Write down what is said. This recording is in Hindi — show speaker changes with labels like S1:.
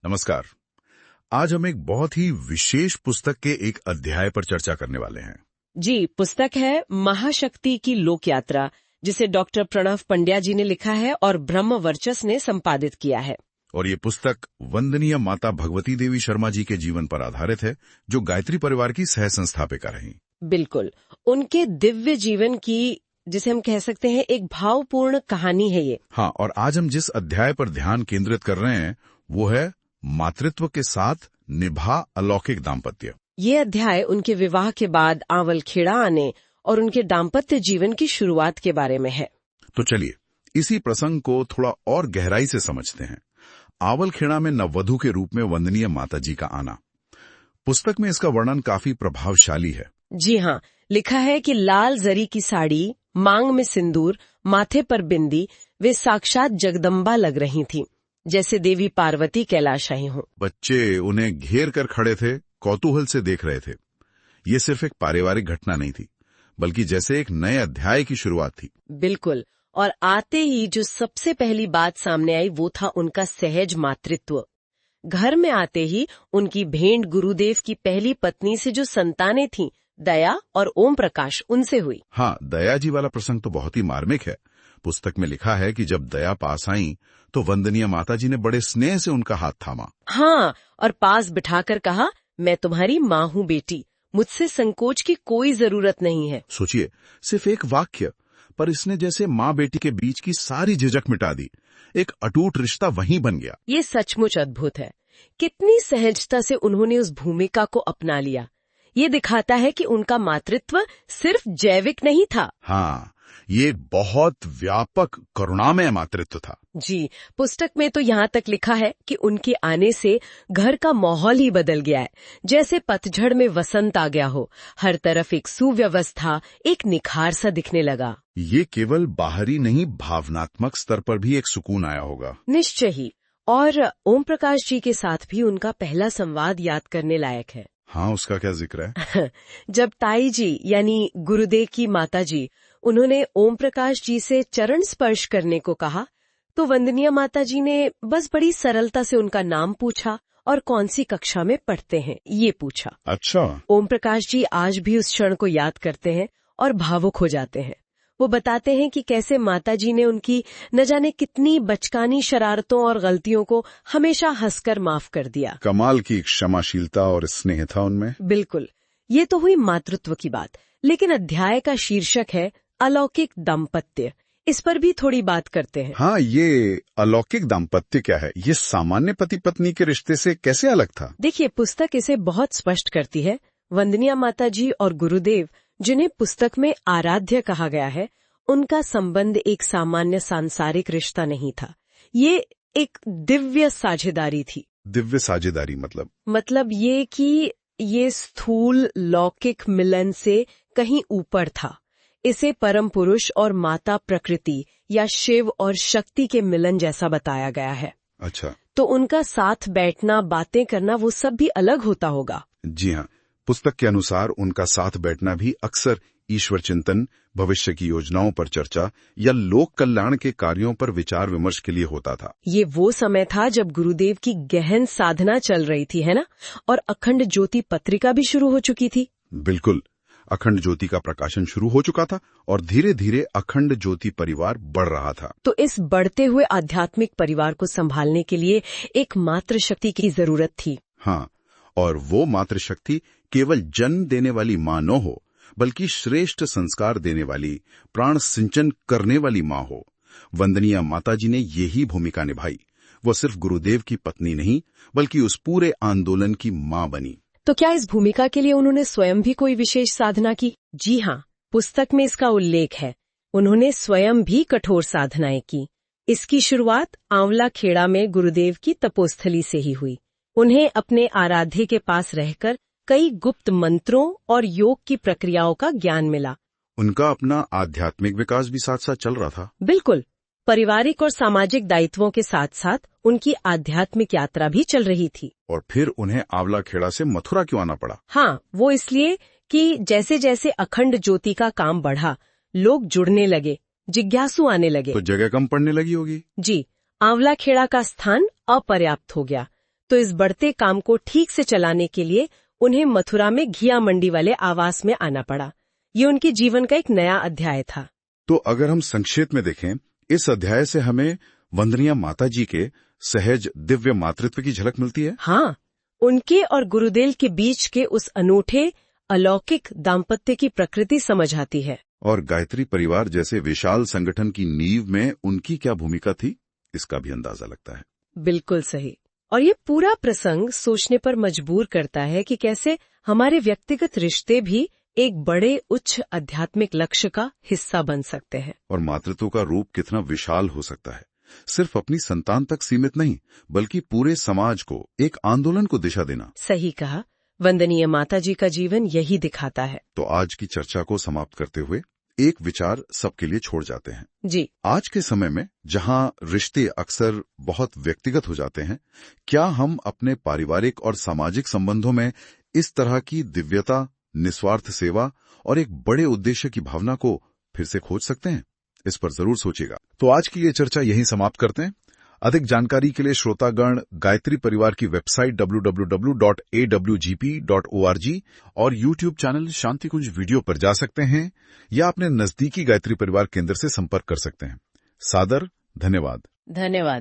S1: नमस्कार। आज हम एक बहुत ही विशेष पुस्तक के एक अध्याय पर चर्चा करने वाले हैं।
S2: जी, पुस्तक है महाशक्ति की लोक यात्रा, जिसे डॉक्टर प्रणव पंड्या जी ने लिखा है और ब्रह्म वर्चस ने संपादित किया है।
S1: और ये पुस्तक वंदनीय माता भगवती देवी शर्मा जी के जीवन पर आधारित है, जो गायत्री परिवार की सह संस्थापिका रहीं।
S2: बिल्कुल, उनके दिव्य जीवन की, जिसे हम कह सकते हैं, एक भावपूर्ण कहानी है ये।
S1: हाँ, और आज हम जिस अध्याय पर ध्यान केंद्रित कर रहे हैं वो है मातृत्व के साथ निभा अलौकिक दाम्पत्य।
S2: ये अध्याय उनके विवाह के बाद आंवलखेड़ा आने और उनके दाम्पत्य जीवन की शुरुआत के बारे में है।
S1: तो चलिए इसी प्रसंग को थोड़ा और गहराई से समझते हैं। आंवलखेड़ा में नववधु के रूप में वंदनीय माता जी का आना। पुस्तक में इसका वर्णन काफी प्रभावशाली है।
S2: जी हाँ, लिखा है कि लाल जरी की साड़ी, मांग में सिंदूर, माथे पर बिंदी, वे साक्षात जगदम्बा लग रही थीं, जैसे देवी पार्वती कैलाश आई हों।
S1: बच्चे उन्हें घेर कर खड़े थे, कौतूहल से देख रहे थे। ये सिर्फ एक पारिवारिक घटना नहीं थी, बल्कि जैसे एक नए अध्याय की शुरुआत थी।
S2: बिल्कुल, और आते ही जो सबसे पहली बात सामने आई वो था उनका सहज मातृत्व। घर में आते ही उनकी भेंट गुरुदेव की पहली पत्नी से जो संतानें थीं, दया और ओम प्रकाश, उनसे हुई।
S1: हाँ, दया जी वाला प्रसंग तो बहुत ही मार्मिक है। पुस्तक में लिखा है कि जब दया पास आई तो वंदनीय माता जी ने बड़े स्नेह से उनका हाथ थामा।
S2: हाँ, और पास बिठाकर कहा, मैं तुम्हारी माँ हूँ बेटी, मुझसे संकोच की कोई जरूरत नहीं है।
S1: सोचिए, सिर्फ एक वाक्य, पर इसने जैसे माँ बेटी के बीच की सारी झिझक मिटा दी। एक अटूट रिश्ता वहीं बन गया।
S2: ये सचमुच अद्भुत है। कितनी सहजता से उन्होंने उस भूमिका को अपना लिया। ये दिखाता है कि उनका मातृत्व सिर्फ जैविक नहीं था।
S1: हाँ, ये एक बहुत व्यापक करुणामय मातृत्व था।
S2: जी, पुस्तक में तो यहाँ तक लिखा है कि उनके आने से घर का माहौल ही बदल गया है, जैसे पतझड़ में वसंत आ गया हो। हर तरफ एक सुव्यवस्था, एक निखार सा दिखने लगा।
S1: ये केवल बाहरी नहीं, भावनात्मक स्तर पर भी एक सुकून आया होगा।
S2: निश्चय ही। और ओम प्रकाश जी के साथ भी उनका पहला संवाद याद करने लायक है।
S1: हाँ, उसका क्या जिक्र है?
S2: जब ताई जी यानी गुरुदेव की माता जी, उन्होंने ओम प्रकाश जी से चरण स्पर्श करने को कहा, तो वंदनीय माता जी ने बस बड़ी सरलता से उनका नाम पूछा और कौन सी कक्षा में पढ़ते हैं ये पूछा।
S1: अच्छा।
S2: ओम प्रकाश जी आज भी उस क्षण को याद करते हैं और भावुक हो जाते हैं। वो बताते हैं कि कैसे माता जी ने उनकी न जाने कितनी बचकानी शरारतों और गलतियों को हमेशा हंसकर माफ कर दिया।
S1: कमाल की क्षमाशीलता और स्नेह था उनमें।
S2: बिल्कुल, ये तो हुई मातृत्व की बात, लेकिन अध्याय का शीर्षक है अलौकिक दाम्पत्य। इस पर भी थोड़ी बात करते हैं।
S1: हाँ, ये अलौकिक दाम्पत्य क्या है? ये सामान्य पति पत्नी के रिश्ते से कैसे अलग था?
S2: देखिए, पुस्तक इसे बहुत स्पष्ट करती है। वंदनीय माता जी और गुरुदेव, जिन्हें पुस्तक में आराध्य कहा गया है, उनका संबंध एक सामान्य सांसारिक रिश्ता नहीं था। ये एक दिव्य साझेदारी थी।
S1: दिव्य साझेदारी
S2: मतलब ये कि ये स्थूल लौकिक मिलन से कहीं ऊपर था। इसे परम पुरुष और माता प्रकृति या शिव और शक्ति के मिलन जैसा बताया गया है।
S1: अच्छा,
S2: तो उनका साथ बैठना, बातें करना, वो सब भी अलग होता होगा।
S1: जी हाँ, पुस्तक के अनुसार उनका साथ बैठना भी अक्सर ईश्वर चिंतन, भविष्य की योजनाओं पर चर्चा या लोक कल्याण के कार्यों पर विचार विमर्श के लिए होता था।
S2: ये वो समय था जब गुरुदेव की गहन साधना चल रही थी, है ना? और अखंड ज्योति पत्रिका भी शुरू हो चुकी थी।
S1: बिल्कुल, अखंड ज्योति का प्रकाशन शुरू हो चुका था और धीरे धीरे अखंड ज्योति परिवार बढ़ रहा था।
S2: तो इस बढ़ते हुए आध्यात्मिक परिवार को संभालने के लिए एक मातृशक्ति की जरूरत थी।
S1: हाँ, और वो मातृशक्ति केवल जन्म देने वाली माँ न हो, बल्कि श्रेष्ठ संस्कार देने वाली, प्राण सिंचन करने वाली माँ हो। वंदनीय माता जी ने यही भूमिका निभाई। वो सिर्फ गुरुदेव की पत्नी नहीं, बल्कि उस पूरे आंदोलन की माँ बनी।
S2: तो क्या इस भूमिका के लिए उन्होंने स्वयं भी कोई विशेष साधना की? जी हाँ, पुस्तक में इसका उल्लेख है। उन्होंने स्वयं भी कठोर साधनाएं की। इसकी शुरुआत आंवलाखेड़ा में गुरुदेव की तपोस्थली से ही हुई। उन्हें अपने आराध्य के पास रहकर कई गुप्त मंत्रों और योग की प्रक्रियाओं का ज्ञान मिला।
S1: उनका अपना आध्यात्मिक विकास भी साथ साथ चल रहा था।
S2: बिल्कुल, पारिवारिक और सामाजिक दायित्वों के साथ साथ उनकी आध्यात्मिक यात्रा भी चल रही थी।
S1: और फिर उन्हें आंवलाखेड़ा से मथुरा क्यों आना पड़ा?
S2: हाँ, वो इसलिए कि जैसे जैसे अखंड ज्योति का काम बढ़ा, लोग जुड़ने लगे, जिज्ञासु आने लगे।
S1: तो जगह कम पड़ने लगी होगी।
S2: जी, आंवलाखेड़ा का स्थान अपर्याप्त हो गया, तो इस बढ़ते काम को ठीक से चलाने के लिए उन्हें मथुरा में घिया मंडी वाले आवास में आना पड़ा। ये उनके जीवन का एक नया अध्याय था।
S1: तो अगर हम संक्षेप में देखें, इस अध्याय से हमें वंदनीय माता जी के सहज दिव्य मातृत्व की झलक मिलती है।
S2: हाँ, उनके और गुरुदेव के बीच के उस अनूठे अलौकिक दाम्पत्य की प्रकृति समझ आती है।
S1: और गायत्री परिवार जैसे विशाल संगठन की नींव में उनकी क्या भूमिका थी, इसका भी अंदाजा लगता है।
S2: बिल्कुल सही। और ये पूरा प्रसंग सोचने पर मजबूर करता है कि कैसे हमारे व्यक्तिगत रिश्ते भी एक बड़े उच्च आध्यात्मिक लक्ष्य का हिस्सा बन सकते हैं।
S1: और मातृत्व का रूप कितना विशाल हो सकता है, सिर्फ अपनी संतान तक सीमित नहीं, बल्कि पूरे समाज को, एक आंदोलन को दिशा देना।
S2: सही कहा। वंदनीय माता जी का जीवन यही दिखाता है।
S1: तो आज की चर्चा को समाप्त करते हुए एक विचार सबके लिए छोड़ जाते हैं।
S2: जी।
S1: आज के समय में जहां रिश्ते अक्सर बहुत व्यक्तिगत हो जाते हैं, क्या हम अपने पारिवारिक और सामाजिक संबंधों में इस तरह की दिव्यता, निस्वार्थ सेवा और एक बड़े उद्देश्य की भावना को फिर से खोज सकते हैं? इस पर जरूर सोचिएगा। तो आज की ये चर्चा यहीं समाप्त करते हैं। अधिक जानकारी के लिए श्रोतागण गायत्री परिवार की वेबसाइट www.awgp.org और YouTube चैनल शांति कुंज वीडियो पर जा सकते हैं या अपने नजदीकी गायत्री परिवार केंद्र से संपर्क कर सकते हैं। सादर धन्यवाद।
S2: धन्यवाद।